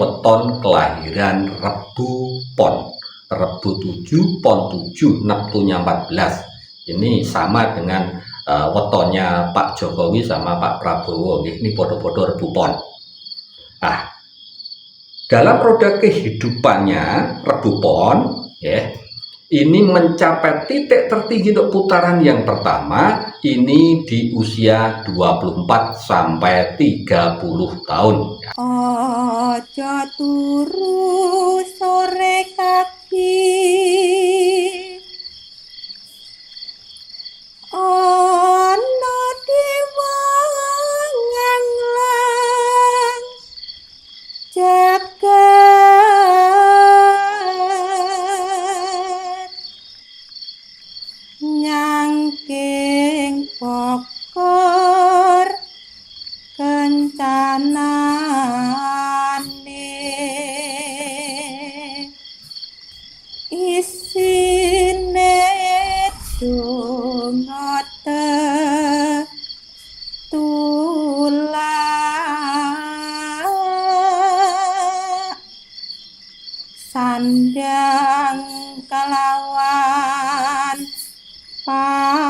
weton kelahiran Rebu Pon. Rebu 7 Pon 7 Neptunya 14. Ini sama dengan wetonnya Pak Jokowi sama Pak Prabowo. Ini podo-podo Rebu Pon. Nah, dalam roda kehidupannya Rebu Pon ya, ini mencapai titik tertinggi untuk putaran yang pertama ini di usia 24 sampai 30 tahun. Ojo turu sore kaki, ono diwangan lang jagat nyangking pokor kencanane isine dungote tulak sandang kelawan pangan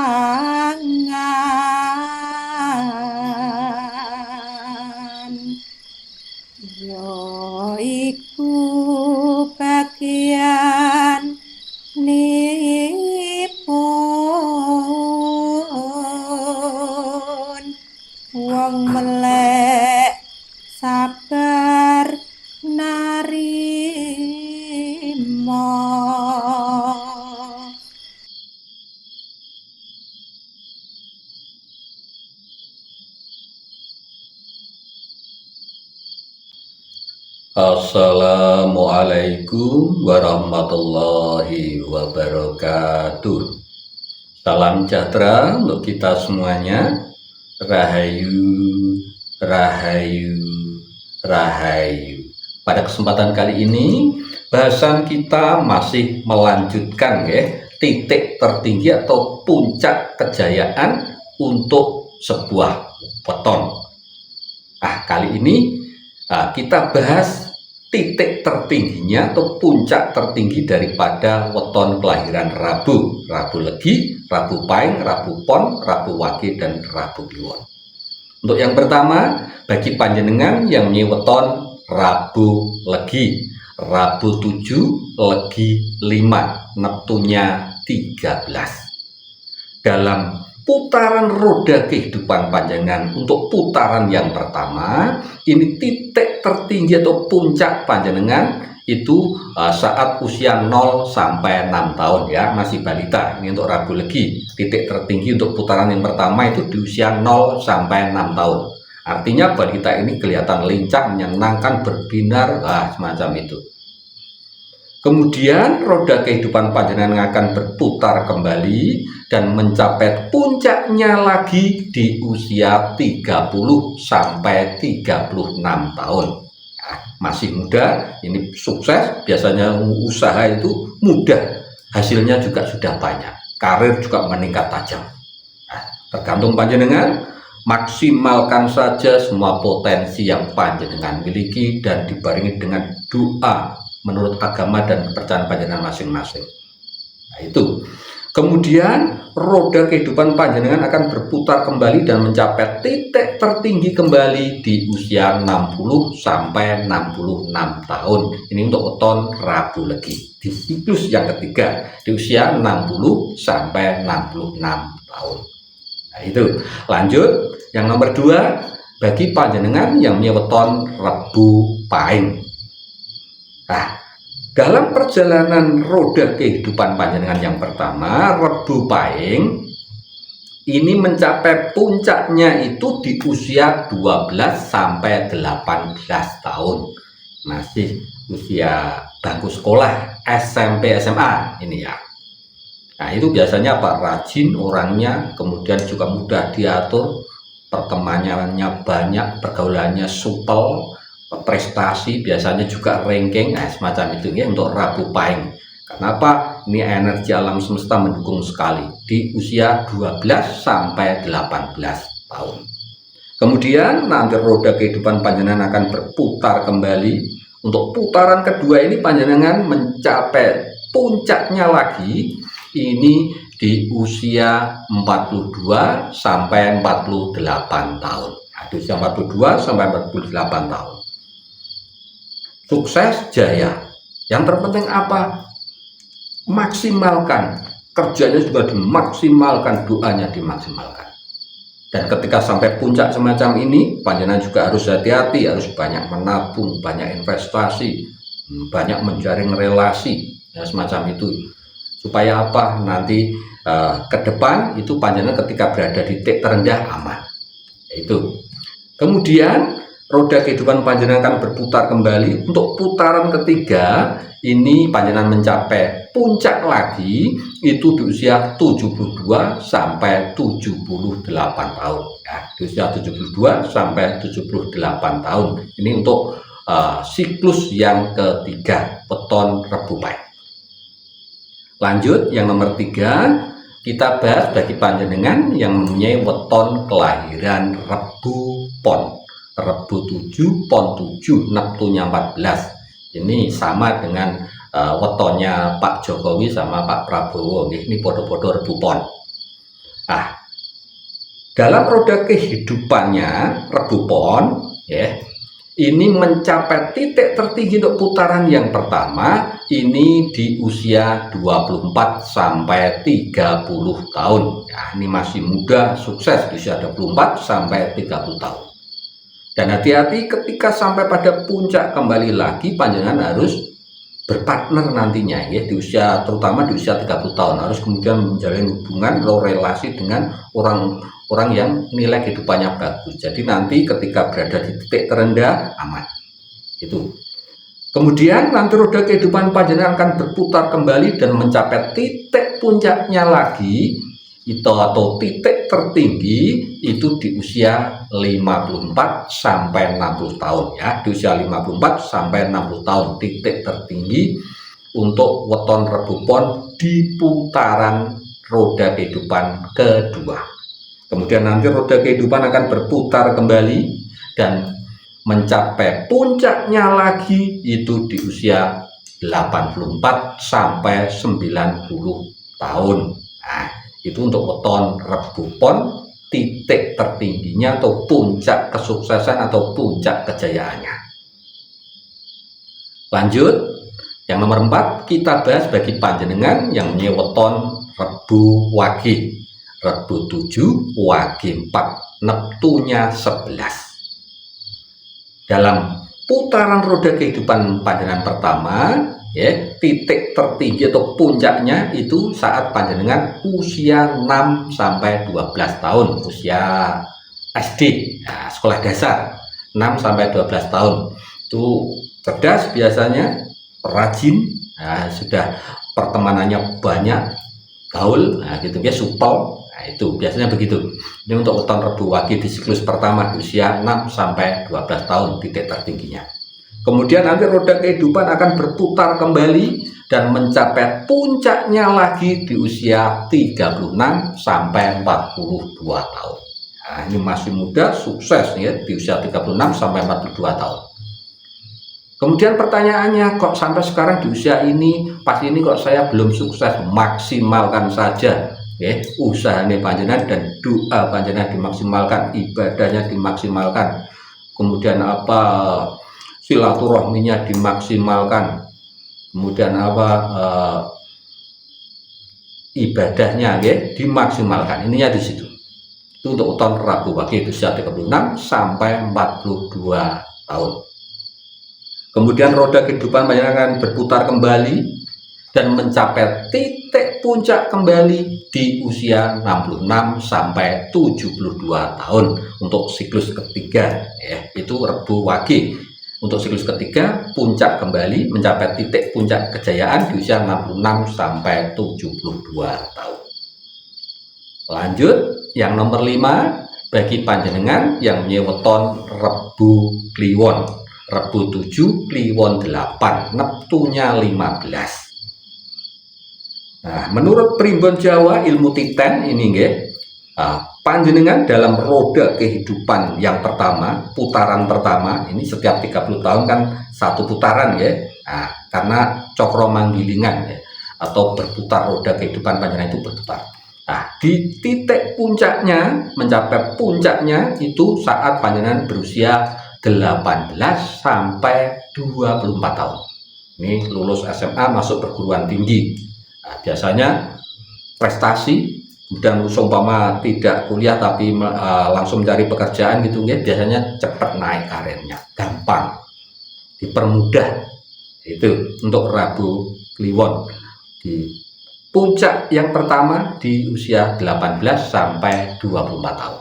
yoiku bagian nipun wong melek sabar narimo. Assalamualaikum warahmatullahi wabarakatuh. Salam sejahtera untuk kita semuanya. Rahayu, rahayu, rahayu. Pada kesempatan kali ini bahasan kita masih melanjutkan ya, titik tertinggi atau puncak kejayaan untuk sebuah weton. Kali ini kita bahas titik tertingginya atau puncak tertinggi daripada weton kelahiran Rabu, Rabu Legi, Rabu Pahing, Rabu Pon, Rabu Wage, dan Rabu Kliwon. Untuk yang pertama, bagi panjenengan yang punya weton Rabu Legi, Rabu 7, Legi 5, Neptunya 13. Dalam putaran roda kehidupan panjenengan untuk putaran yang pertama, ini titik tertinggi atau puncak panjenengan itu saat usia 0 sampai 6 tahun ya, masih balita. Ini untuk Rabu Legi, titik tertinggi untuk putaran yang pertama itu di usia 0 sampai 6 tahun. Artinya balita ini kelihatan lincah, menyenangkan, berbinar, semacam itu. Kemudian roda kehidupan panjenengan akan berputar kembali dan mencapai puncaknya lagi di usia 30 sampai 36 tahun. Masih muda, ini sukses, biasanya usaha itu mudah, hasilnya juga sudah banyak, karir juga meningkat tajam. Tergantung panjenengan, maksimalkan saja semua potensi yang panjenengan miliki dan dibarengi dengan doa menurut agama dan kepercayaan panjenengan masing-masing. Itu. Kemudian roda kehidupan panjenengan akan berputar kembali dan mencapai titik tertinggi kembali di usia 60 sampai 66 tahun. Ini untuk weton Rabu Legi di siklus yang ketiga di usia 60 sampai 66 tahun. Itu. Lanjut, yang nomor 2 bagi panjenengan yang punya weton Rebu Pahing. Dalam perjalanan roda kehidupan panjenengan yang pertama, Rebu Pahing ini mencapai puncaknya itu di usia 12 sampai 18 tahun. Masih usia bangku sekolah SMP SMA ini ya. Nah, itu biasanya rajin orangnya, kemudian juga mudah diatur, pertemanannya banyak, pergaulannya supel, prestasi biasanya juga ranking, semacam itu ya untuk Rebu Pahing. Kenapa? Ini energi alam semesta mendukung sekali di usia 12 sampai 18 tahun. Kemudian nanti roda kehidupan panjenengan akan berputar kembali Untuk putaran kedua ini panjenengan mencapai puncaknya lagi ini di usia 42 sampai 48 tahun. Di usia 42 sampai 48 tahun. Sukses jaya. Yang terpenting apa? Maksimalkan. Kerjanya juga dimaksimalkan, doanya dimaksimalkan. Dan ketika sampai puncak semacam ini, panjenengan juga harus hati-hati, harus banyak menabung, banyak investasi, banyak menjaring relasi, ya, semacam itu. Supaya apa? Nanti ke depan itu panjenengan ketika berada di titik terendah aman. Itu. Kemudian roda kehidupan panjenengan akan berputar kembali. Untuk putaran ketiga ini panjenengan mencapai puncak lagi itu di usia 72 sampai 78 tahun. Ya, di usia 72 sampai 78 tahun. Ini untuk siklus yang ketiga, weton Rebu Pahit. Lanjut yang nomor 3, kita bahas bagi panjenengan yang mempunyai weton kelahiran Rebu Pon. Rebu 7, Pon 7, Neptunya 14. Ini sama dengan wetonnya Pak Jokowi sama Pak Prabowo. Ini podo-podo Rebu Pon. Nah, dalam roda kehidupannya Rebu Pon, ya, ini mencapai titik tertinggi untuk putaran yang pertama ini di usia 24 sampai 30 tahun. Ya, ini masih muda, sukses di usia 24 sampai 30 tahun. Dan hati-hati ketika sampai pada puncak kembali lagi panjenengan harus berpartner nantinya, ya, di usia, terutama di usia 30 tahun harus kemudian menjalin hubungan atau relasi dengan orang yang nilai kehidupannya bagus. Jadi nanti ketika berada di titik terendah aman. Itu. Kemudian nanti roda kehidupan panjenengan akan berputar kembali dan mencapai titik puncaknya lagi itu atau titik tertinggi itu di usia 54 sampai 60 tahun, ya. Di usia 54 sampai 60 tahun titik tertinggi untuk weton Rebu Pon di putaran roda kehidupan kedua. Kemudian nanti roda kehidupan akan berputar kembali dan mencapai puncaknya lagi itu di usia 84 sampai 90 tahun. Nah, itu untuk weton Rebu Pon titik tertingginya atau puncak kesuksesan atau puncak kejayaannya. Lanjut, yang nomor 4 kita bahas bagi panjenengan yang punya weton Rebu Wage. Rebu 7, Wage 4, Neptunya 11. Dalam putaran roda kehidupan panjenengan pertama, ya, titik tertinggi atau puncaknya itu saat panjenengan usia 6 sampai 12 tahun, usia SD, ya, sekolah dasar 6 sampai 12 tahun. Itu cerdas biasanya, rajin, nah, sudah pertemanannya banyak, gaul, nah, gitu ya, supel. Nah, itu biasanya begitu. Ini untuk weton Rebu Wage di siklus pertama di usia 6 sampai 12 tahun titik tertingginya. Kemudian nanti roda kehidupan akan berputar kembali dan mencapai puncaknya lagi di usia 36 sampai 42 tahun. Nah, ini masih muda, sukses, ya, di usia 36 sampai 42 tahun. Kemudian pertanyaannya, kok sampai sekarang di usia ini, pas ini kok saya belum sukses? Maksimalkan saja, ya, usahanya panjenengan dan doa panjenengan dimaksimalkan, ibadahnya dimaksimalkan. Kemudian apa, silaturahminya dimaksimalkan. Kemudian apa, ibadahnya, ya, dimaksimalkan. Ininya di situ. Itu untuk weton Rebu Wage usia 36 sampai 42 tahun. Kemudian roda kehidupan panjenengan akan berputar kembali dan mencapai titik puncak kembali di usia 66 sampai 72 tahun untuk siklus ketiga, ya, itu Rebu Wage. Untuk siklus ketiga puncak kembali mencapai titik puncak kejayaan di usia 66 sampai 72 tahun. Lanjut yang nomor 5 bagi panjenengan yang punya weton Rebu Kliwon. Rebu 7, Kliwon 8, Neptunya 15. Nah, menurut primbon Jawa ilmu Titen ini, nggih, panjenengan dalam roda kehidupan yang pertama, putaran pertama, ini setiap 30 tahun kan satu putaran ya. Nah, karena cokro manggilingan ya, atau berputar, roda kehidupan panjenengan itu berputar. Nah, di titik puncaknya, mencapai puncaknya itu saat panjenengan berusia 18 sampai 24 tahun. Ini lulus SMA masuk perguruan tinggi. Nah, biasanya prestasi, kemudian umpama tidak kuliah tapi langsung mencari pekerjaan gitu ya, biasanya cepat naik karirnya, gampang, dipermudah. Itu untuk Rabu Kliwon di puncak yang pertama di usia 18 sampai 24 tahun.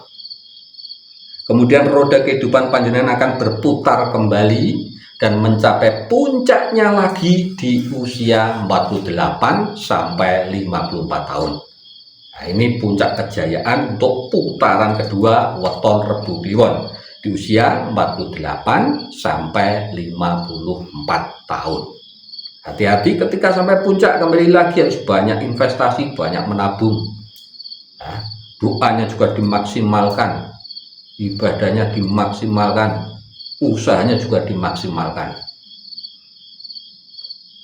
Kemudian roda kehidupan panjenengan akan berputar kembali dan mencapai puncaknya lagi di usia 48 sampai 54 tahun. Nah, ini puncak kejayaan untuk putaran kedua weton Rebu Kliwon di usia 48 sampai 54 tahun. Hati-hati ketika sampai puncak, kembali lagi harus banyak investasi, banyak menabung. Nah, doanya juga dimaksimalkan, ibadahnya dimaksimalkan, usahanya juga dimaksimalkan.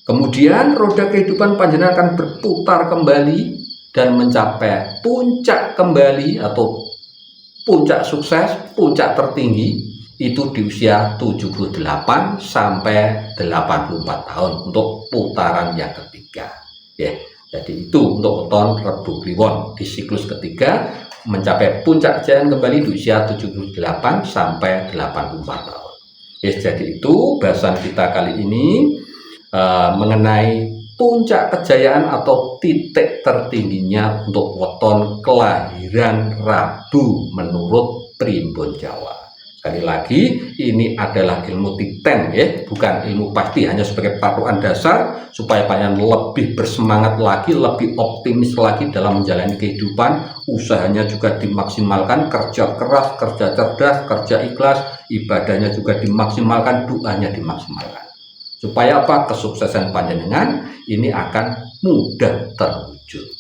Kemudian roda kehidupan panjenengan akan berputar kembali dan mencapai puncak kembali atau puncak sukses, puncak tertinggi itu di usia 78 sampai 84 tahun untuk putaran yang ketiga. Ya, jadi itu untuk weton Rebu Kliwon di siklus ketiga mencapai puncak kejayaan kembali di usia 78 sampai 84 tahun. Ya, jadi itu bahasan kita kali ini mengenai puncak kejayaan atau titik tertingginya untuk weton kelahiran Rabu menurut Primbon Jawa. Sekali lagi, ini adalah ilmu titen ya, bukan ilmu pasti, hanya sebagai patokan dasar supaya panjenengan lebih bersemangat lagi, lebih optimis lagi dalam menjalani kehidupan. Usahanya juga dimaksimalkan, kerja keras, kerja cerdas, kerja ikhlas, ibadahnya juga dimaksimalkan, doanya dimaksimalkan. Supaya apa? Kesuksesan panjenengan ini akan mudah terwujud.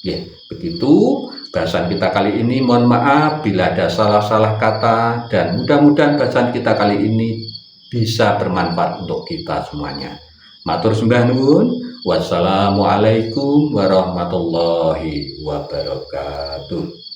Ya, begitu bahasan kita kali ini. Mohon maaf bila ada salah-salah kata, dan mudah-mudahan bahasan kita kali ini bisa bermanfaat untuk kita semuanya. Matur sembah nuwun. Wassalamualaikum warahmatullahi wabarakatuh.